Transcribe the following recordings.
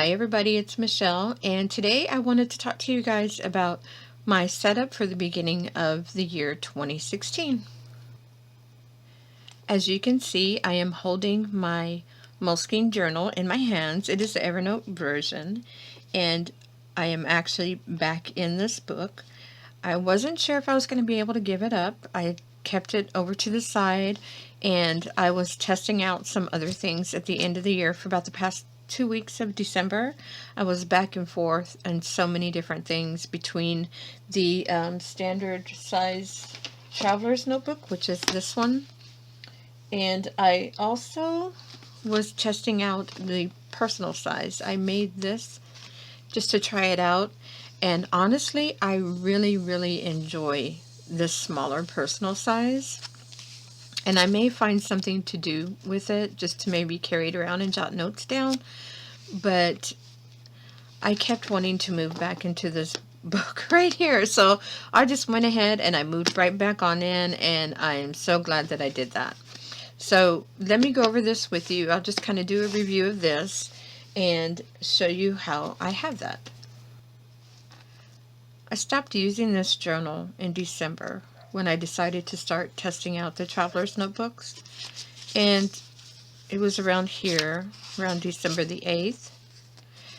Hi everybody, it's Michelle, and today I wanted to talk to you guys about my setup for the beginning of the year 2016. As you can see, I am holding my Moleskine journal in my hands. It is the Evernote version, and I am actually back in this book. I wasn't sure if I was going to be able to give it up. I kept it over to the side, and I was testing out some other things at the end of the year for about the past 2 weeks of December. I was back and forth on so many different things between the standard size traveler's notebook, which is this one, and I also was testing out the personal size. I made this just to try it out, and honestly, I really enjoy this smaller personal size. And I may find something to do with it, just to maybe carry it around and jot notes down. But I kept wanting to move back into this book right here. So I just went ahead and I moved right back on in, and I am so glad that I did that. So let me go over this with you. I'll just kind of do a review of this and show you how I have that. I stopped using this journal in December when I decided to start testing out the traveler's notebooks, and it was around here, around December the 8th.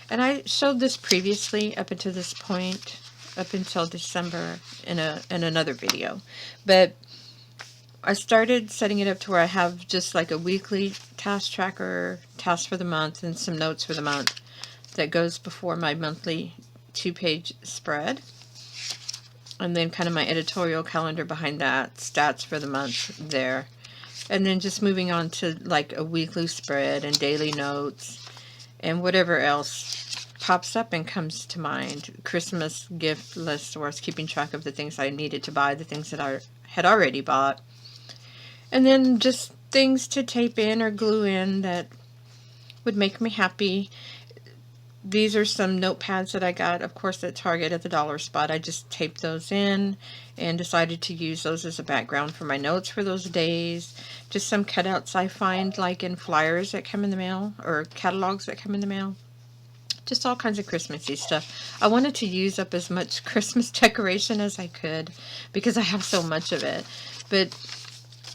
And I showed this previously up until this point, up until December in another video. But I started setting it up to where I have just like a weekly task tracker, task for the month, and some notes for the month that goes before my monthly 2-page spread. And then kind of my editorial calendar behind that, stats for the month there. And then just moving on to like a weekly spread and daily notes and whatever else pops up and comes to mind. Christmas gift list, where I was keeping track of the things I needed to buy, the things that I had already bought. And then just things to tape in or glue in that would make me happy. These are some notepads that I got, of course, at Target at the dollar spot. I just taped those in and decided to use those as a background for my notes for those days. Just some cutouts I find, like in flyers that come in the mail or catalogs that come in the mail. Just all kinds of Christmassy stuff. I wanted to use up as much Christmas decoration as I could because I have so much of it. But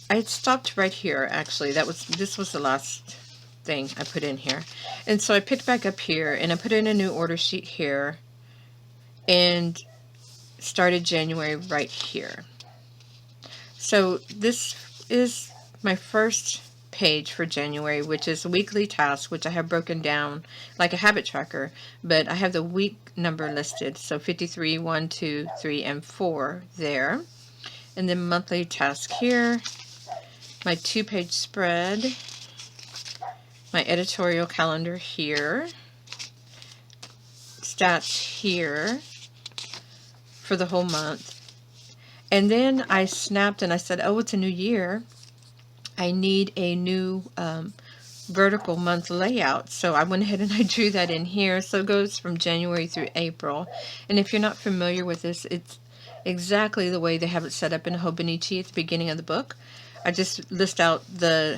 I stopped right here, actually. This was the last thing I put in here. And so I picked back up here and I put in a new order sheet here and started January right here. So this is my first page for January, which is weekly tasks, which I have broken down like a habit tracker, but I have the week number listed. So 53, 1, 2, 3, and 4 there. And then monthly task here, my 2-page spread, my editorial calendar here, stats here for the whole month. And then I snapped and I said, oh, it's a new year. I need a new vertical month layout. So I went ahead and I drew that in here. So it goes from January through April. And if you're not familiar with this, it's exactly the way they have it set up in Hobonichi at the beginning of the book. I just list out the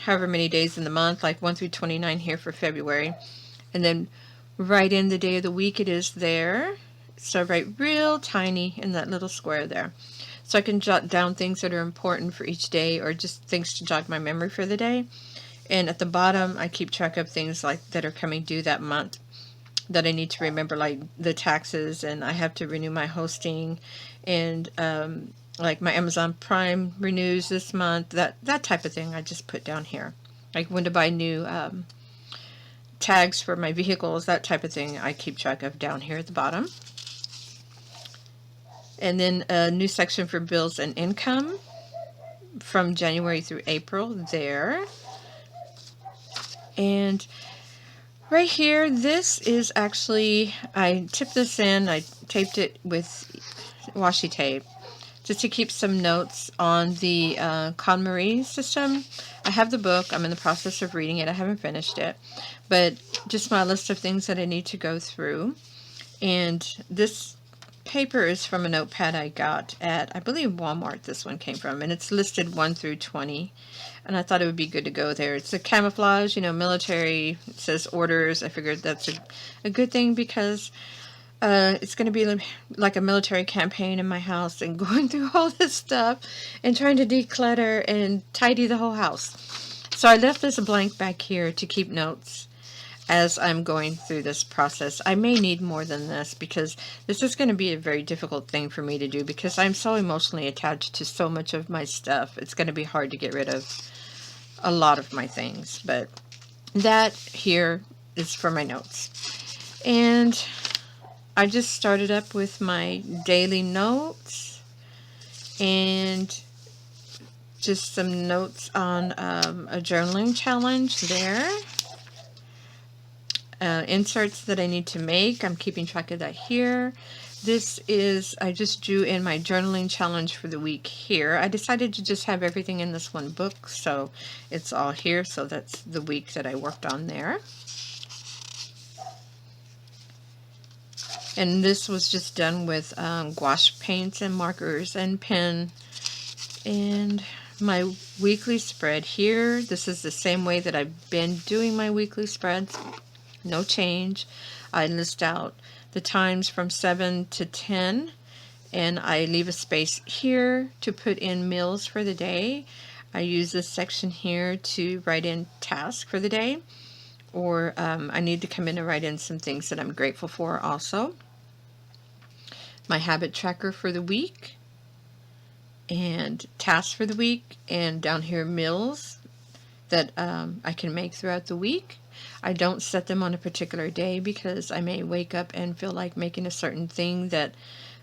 however many days in the month, like 1 through 29 here for February, and then write in the day of the week it is there. So I write real tiny in that little square there, so I can jot down things that are important for each day or just things to jog my memory for the day. And at the bottom I keep track of things like that are coming due that month that I need to remember, like the taxes, and I have to renew my hosting, and like my Amazon Prime renews this month, that type of thing I just put down here. Like when to buy new tags for my vehicles, that type of thing I keep track of down here at the bottom. And then a new section for bills and income from January through April there. And right here, this is actually, I tipped this in, I taped it with washi tape just to keep some notes on the KonMari system. I have the book. I'm in the process of reading it. I haven't finished it. But just my list of things that I need to go through. And this paper is from a notepad I got at, I believe, Walmart. This one came from, and it's listed 1 through 20. And I thought it would be good to go there. It's a camouflage, you know, military. It says orders. I figured that's a good thing because it's going to be like a military campaign in my house and going through all this stuff and trying to declutter and tidy the whole house. So I left this blank back here to keep notes as I'm going through this process. I may need more than this because this is going to be a very difficult thing for me to do because I'm so emotionally attached to so much of my stuff. It's going to be hard to get rid of a lot of my things, but that here is for my notes. And I just started up with my daily notes and just some notes on a journaling challenge there. Inserts that I need to make. I'm keeping track of that here. This is, I just drew in my journaling challenge for the week here. I decided to just have everything in this one book, so it's all here. So that's the week that I worked on there. And this was just done with gouache paints and markers and pen. And my weekly spread here, this is the same way that I've been doing my weekly spreads. No change. I list out the times from 7 to 10, and I leave a space here to put in meals for the day. I use this section here to write in tasks for the day, or I need to come in and write in some things that I'm grateful for also. My habit tracker for the week, and tasks for the week, and down here meals that I can make throughout the week. I don't set them on a particular day because I may wake up and feel like making a certain thing that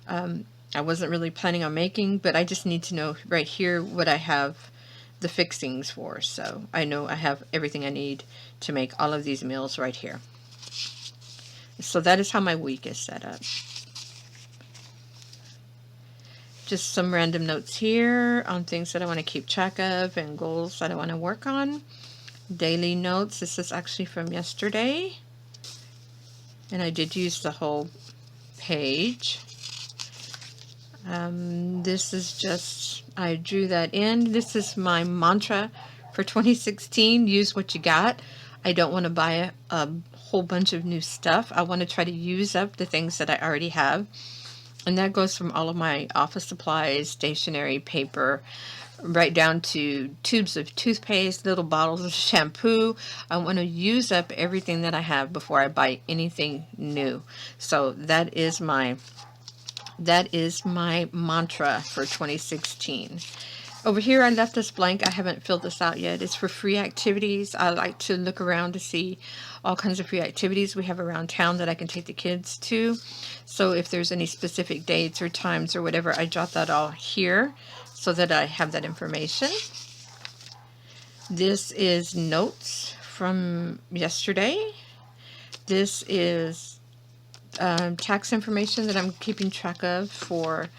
I wasn't really planning on making, but I just need to know right here what I have the fixings for. So I know I have everything I need to make all of these meals right here. So that is how my week is set up. Just some random notes here on things that I want to keep track of and goals that I want to work on. Daily notes. This is actually from yesterday, and I did use the whole page. This is just, I drew that in. This is my mantra for 2016. Use what you got. I don't want to buy a whole bunch of new stuff. I want to try to use up the things that I already have, and that goes from all of my office supplies, stationery, paper, right down to tubes of toothpaste, little bottles of shampoo. I want to use up everything that I have before I buy anything new. So that is my mantra for 2016. Over here I left this blank. I haven't filled this out yet. It's for free activities. I like to look around to see all kinds of free activities we have around town that I can take the kids to. So if there's any specific dates or times or whatever, I jot that all here so that I have that information. This is notes from yesterday. This is tax information that I'm keeping track of for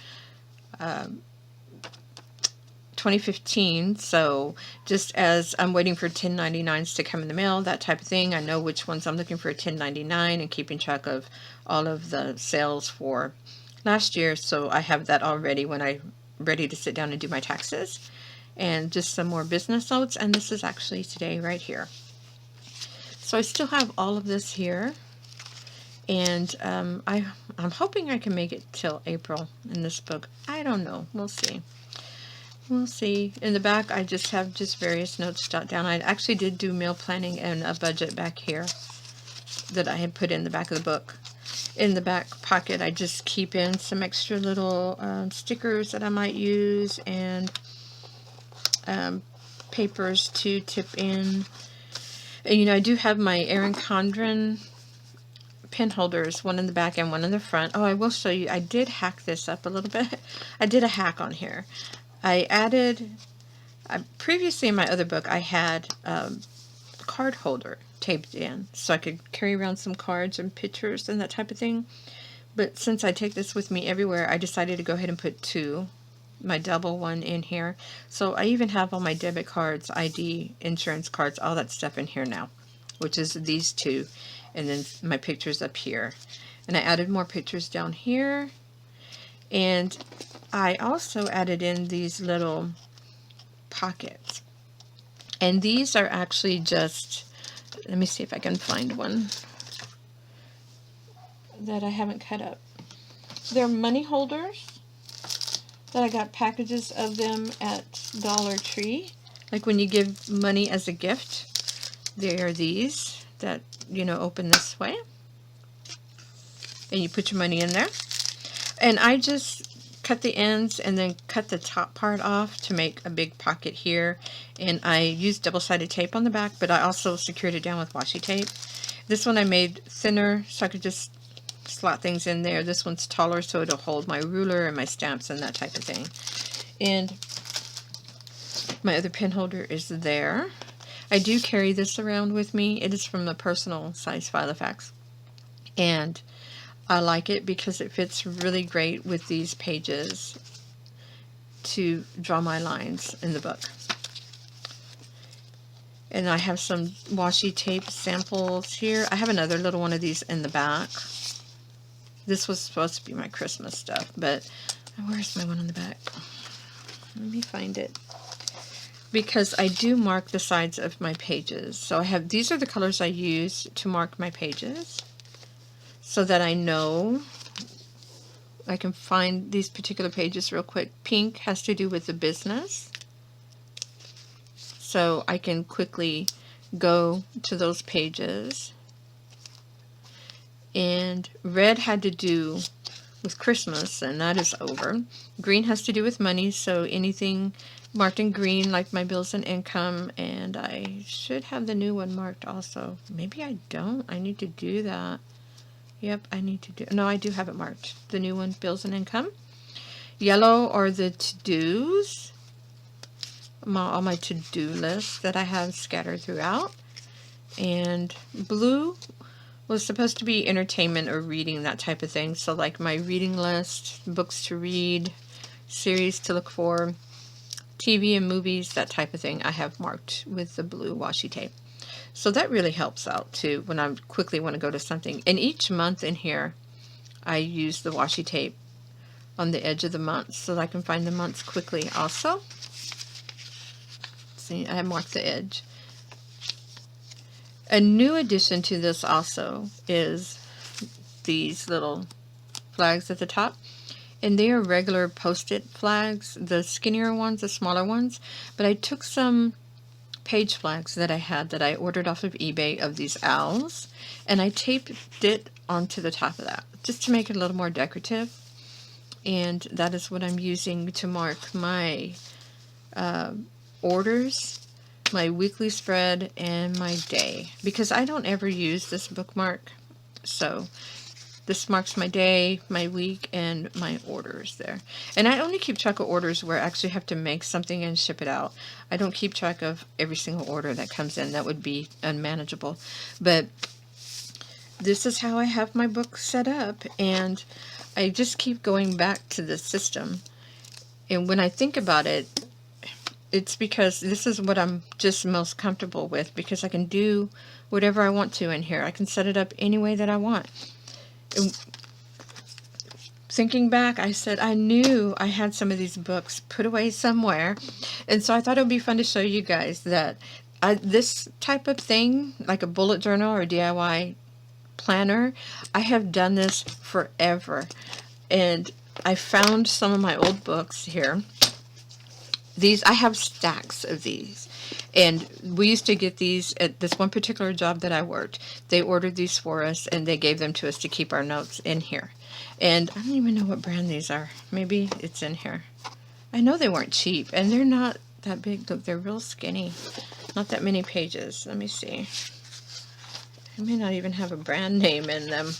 2015. So just as I'm waiting for 1099s to come in the mail, that type of thing, I know which ones I'm looking for a 1099 and keeping track of all of the sales for last year. So I have that already when I'm ready to sit down and do my taxes. And just some more business notes, and this is actually today right here. So I still have all of this here, and I'm hoping I can make it till April in this book. I don't know. We'll see. We'll see. In the back, I just have various notes jot down. I actually did do meal planning and a budget back here that I had put in the back of the book. In the back pocket, I just keep in some extra little stickers that I might use, and papers to tip in. And, you know, I do have my Erin Condren pen holders, one in the back and one in the front. Oh, I will show you. I did hack this up a little bit. I did a hack on here. I added, previously in my other book, I had a card holder taped in so I could carry around some cards and pictures and that type of thing. But since I take this with me everywhere, I decided to go ahead and put two, my double one in here. So I even have all my debit cards, ID, insurance cards, all that stuff in here now, which is these two, and then my pictures up here. And I added more pictures down here. And I also added in these little pockets. And these are actually just, let me see if I can find one that I haven't cut up. They're money holders that I got packages of them at Dollar Tree. Like when you give money as a gift, there are these that, you know, open this way. And you put your money in there. And I just cut the ends and then cut the top part off to make a big pocket here. And I used double-sided tape on the back, but I also secured it down with washi tape. This one I made thinner so I could just slot things in there. This one's taller so it'll hold my ruler and my stamps and that type of thing. And my other pen holder is there. I do carry this around with me. It is from the personal size Filofax. And I like it because it fits really great with these pages to draw my lines in the book. And I have some washi tape samples here. I have another little one of these in the back. This was supposed to be my Christmas stuff, but where's my one on the back? Let me find it. Because I do mark the sides of my pages. So I have, these are the colors I use to mark my pages, so that I know I can find these particular pages real quick. Pink has to do with the business, so I can quickly go to those pages. And red had to do with Christmas, and that is over. Green has to do with money, so anything marked in green, like my bills and income, and I should have the new one marked also. Maybe I don't. I need to do that. Yep, I need to do, no, I do have it marked. The new one, bills and income. Yellow are the to-dos. All my to-do lists that I have scattered throughout. And blue was supposed to be entertainment or reading, that type of thing. So like my reading list, books to read, series to look for, TV and movies, that type of thing I have marked with the blue washi tape. So that really helps out too when I quickly want to go to something. And each month in here, I use the washi tape on the edge of the month so that I can find the months quickly also. See, I have marked the edge. A new addition to this also is these little flags at the top. And they are regular post-it flags, the skinnier ones, the smaller ones. But I took some page flags that I had that I ordered off of eBay of these owls, and I taped it onto the top of that just to make it a little more decorative. And that is what I'm using to mark my orders, my weekly spread, and my day, because I don't ever use this bookmark. So this marks my day, my week, and my orders there. And I only keep track of orders where I actually have to make something and ship it out. I don't keep track of every single order that comes in. That would be unmanageable. But this is how I have my book set up, and I just keep going back to the system. And when I think about it, it's because this is what I'm just most comfortable with, because I can do whatever I want to in here. I can set it up any way that I want. Thinking back, I said I knew I had some of these books put away somewhere, and so I thought it would be fun to show you guys that this type of thing, like a bullet journal or DIY planner, I have done this forever. And I found some of my old books here. These, I have stacks of these. And we used to get these at this one particular job that I worked. They ordered these for us, and they gave them to us to keep our notes in here. And I don't even know what brand these are. Maybe it's in here. I know they weren't cheap, and they're not that big. Look, they're real skinny. Not that many pages. Let me see. They may not even have a brand name in them.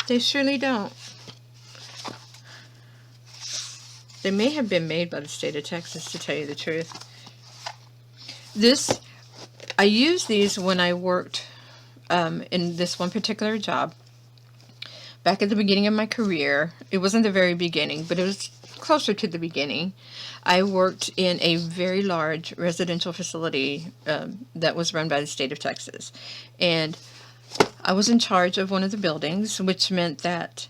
They surely don't. They may have been made by the state of Texas, to tell you the truth. I used these when I worked in this one particular job. Back at the beginning of my career, it wasn't the very beginning, but it was closer to the beginning. I worked in a very large residential facility that was run by the state of Texas. And I was in charge of one of the buildings, which meant that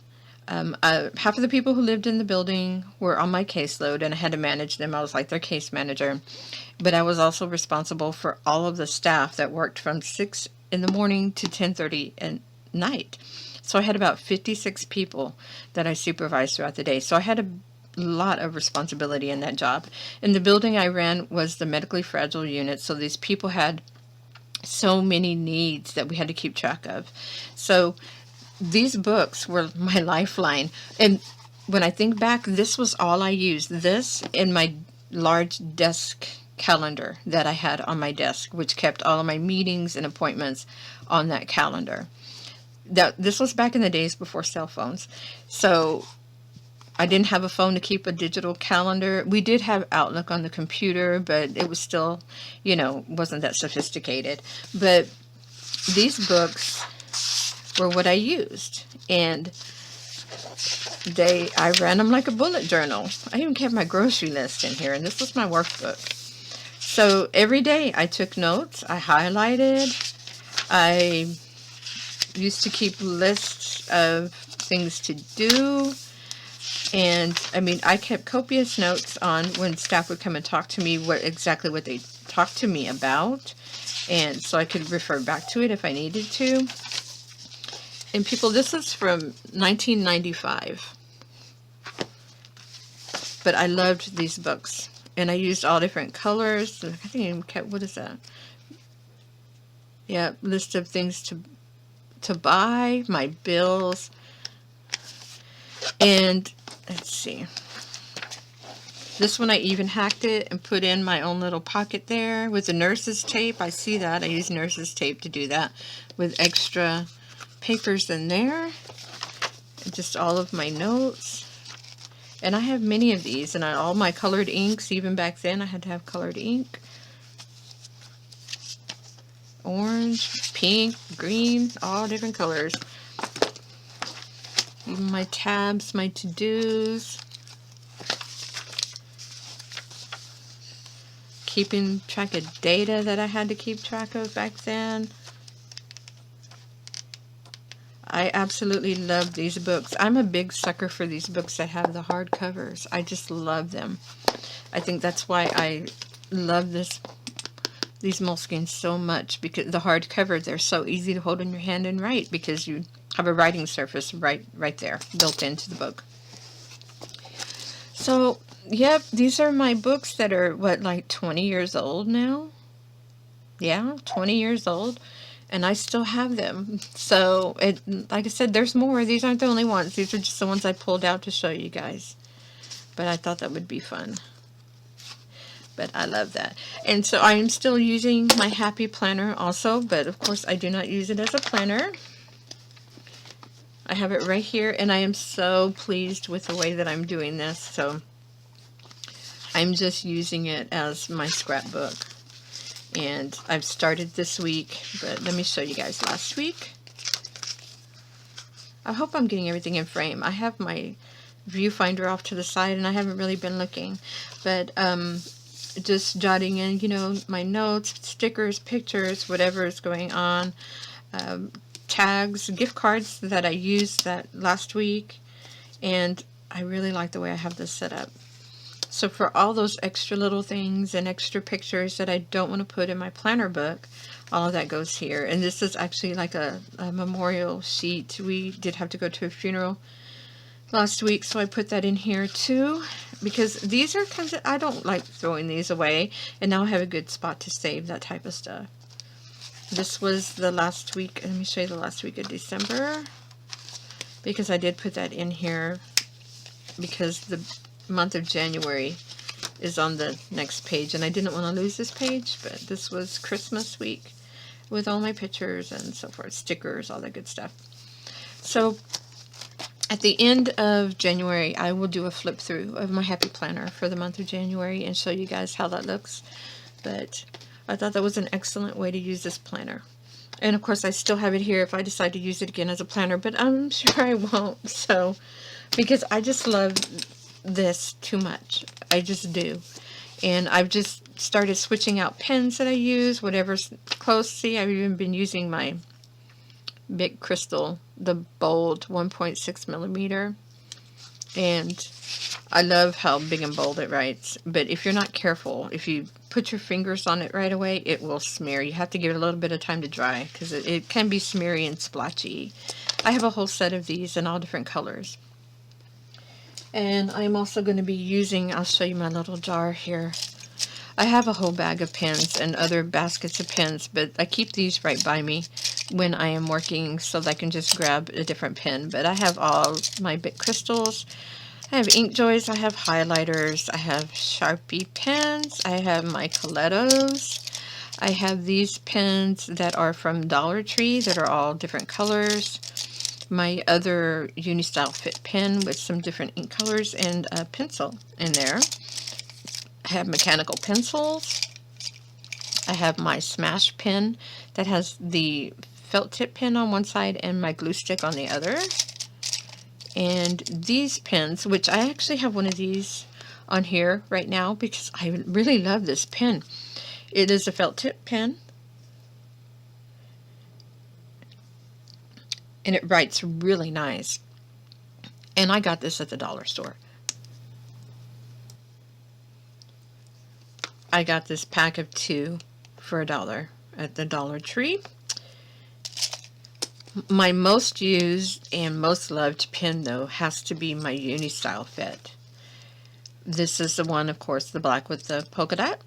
Half of the people who lived in the building were on my caseload, and I had to manage them. I was like their case manager. But I was also responsible for all of the staff that worked from 6 in the morning to 10:30 at night. So I had about 56 people that I supervised throughout the day. So I had a lot of responsibility in that job. And the building I ran was the medically fragile unit. So these people had so many needs that we had to keep track of. So these books were my lifeline. And when I think back, this was all I used. This in my large desk calendar that I had on my desk, which kept all of my meetings and appointments on that calendar. This was back in the days before cell phones. So I didn't have a phone to keep a digital calendar. We did have Outlook on the computer, but it was still, wasn't that sophisticated. But these books were what I used. And I ran them like a bullet journal. I even kept my grocery list in here, and this was my workbook. So every day I took notes, I highlighted, I used to keep lists of things to do, and I kept copious notes on when staff would come and talk to me, exactly what they talked to me about, and so I could refer back to it if I needed to. And people, this is from 1995, but I loved these books. And I used all different colors. I think I even kept, what is that? Yeah, list of things to buy, my bills. And let's see. This one I even hacked it and put in my own little pocket there with the nurse's tape. I see that. I use nurse's tape to do that with extra papers in there. And just all of my notes. And I have many of these, and all my colored inks, even back then I had to have colored ink. Orange, pink, green, all different colors. Even my tabs, my to-dos. Keeping track of data that I had to keep track of back then. I absolutely love these books. I'm a big sucker for these books that have the hard covers. I just love them. I think that's why I love these Moleskines so much, because the hard cover, they're so easy to hold in your hand and write, because you have a writing surface right there built into the book. So, yep, these are my books that are, like 20 years old now? Yeah, 20 years old. And I still have them. So, like I said, there's more. These aren't the only ones. These are just the ones I pulled out to show you guys. But I thought that would be fun. But I love that. And so I am still using my Happy Planner also. But, of course, I do not use it as a planner. I have it right here. And I am so pleased with the way that I'm doing this. So, I'm just using it as my scrapbook. And I've started this week, but let me show you guys last week. I hope I'm getting everything in frame. I have my viewfinder off to the side, and I haven't really been looking. But just jotting in, my notes, stickers, pictures, whatever is going on. Tags, gift cards that I used that last week. And I really like the way I have this set up. So for all those extra little things and extra pictures that I don't want to put in my planner book, all of that goes here. And this is actually like a memorial sheet. We did have to go to a funeral last week, so I put that in here too, because these are kinds of, I don't like throwing these away, and now I have a good spot to save that type of stuff. This was the last week. Let me show you the last week of December, because I did put that in here because the month of January is on the next page, and I didn't want to lose this page. But this was Christmas week with all my pictures and so forth, stickers, all that good stuff. So at the end of January, I will do a flip through of my Happy Planner for the month of January and show you guys how that looks. But I thought that was an excellent way to use this planner. And of course I still have it here if I decide to use it again as a planner, but I'm sure I won't. So, because I just love this too much. I just do. And I've just started switching out pens that I use, whatever's close. See, I've even been using my Big Crystal, the bold 1.6 millimeter. And I love how big and bold it writes, but if you're not careful, if you put your fingers on it right away, it will smear. You have to give it a little bit of time to dry because it can be smeary and splotchy. I have a whole set of these in all different colors. And I'm also going to be using, I'll show you my little jar here. I have a whole bag of pens and other baskets of pens, but I keep these right by me when I am working so that I can just grab a different pen. But I have all my Bic crystals, I have ink joys, I have highlighters, I have Sharpie pens, I have my Colettos, I have these pens that are from Dollar Tree that are all different colors, my other Unistyle Fit pen with some different ink colors, and a pencil in there. I have mechanical pencils. I have my Smash pen that has the felt tip pen on one side and my glue stick on the other. And these pens, which I actually have one of these on here right now because I really love this pen. It is a felt tip pen. And it writes really nice. And I got this at the dollar store. I got this pack of 2 for $1 at the Dollar Tree. My most used and most loved pen, though, has to be my Unistyle Fit. This is the one, of course, the black with the polka dot.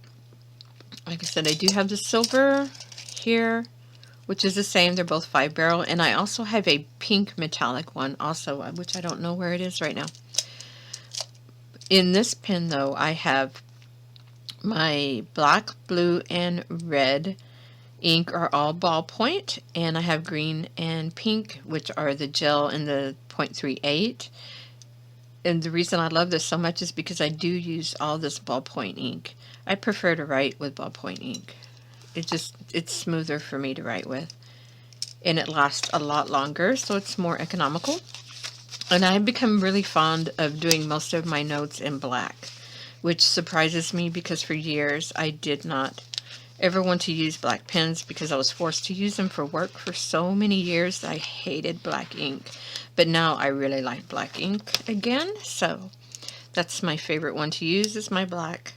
Like I said, I do have the silver here, which is the same. They're both 5-barrel. And I also have a pink metallic one also, which I don't know where it is right now. In this pen, though, I have my black, blue, and red ink are all ballpoint, and I have green and pink, which are the gel and the 0.38. And the reason I love this so much is because I do use all this ballpoint ink. I prefer to write with ballpoint ink. It's smoother for me to write with. And it lasts a lot longer, so it's more economical. And I've become really fond of doing most of my notes in black, which surprises me because for years I did not ever want to use black pens because I was forced to use them for work for so many years that I hated black ink. But now I really like black ink again, so that's my favorite one to use is my black.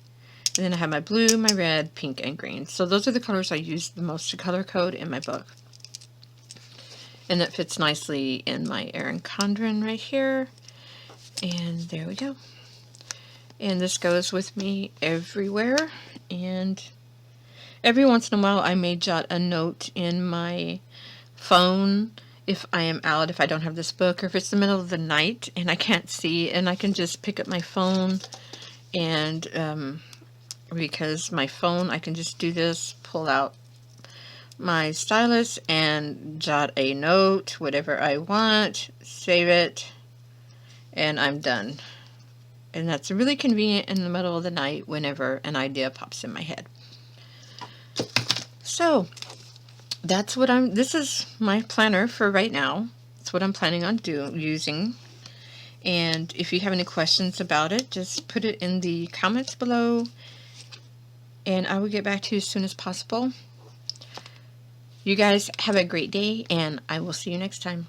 And then I have my blue, my red, pink, and green. So those are the colors I use the most to color code in my book. And that fits nicely in my Erin Condren right here. And there we go. And this goes with me everywhere. And every once in a while I may jot a note in my phone if I am out, if I don't have this book, or if it's the middle of the night and I can't see, and I can just pick up my phone and because my phone, I can just do this, pull out my stylus and jot a note, whatever I want, save it, and I'm done. And that's really convenient in the middle of the night whenever an idea pops in my head. So that's what this is my planner for right now. That's what I'm planning on using. And if you have any questions about it, just put it in the comments below and I will get back to you as soon as possible. You guys have a great day and I will see you next time.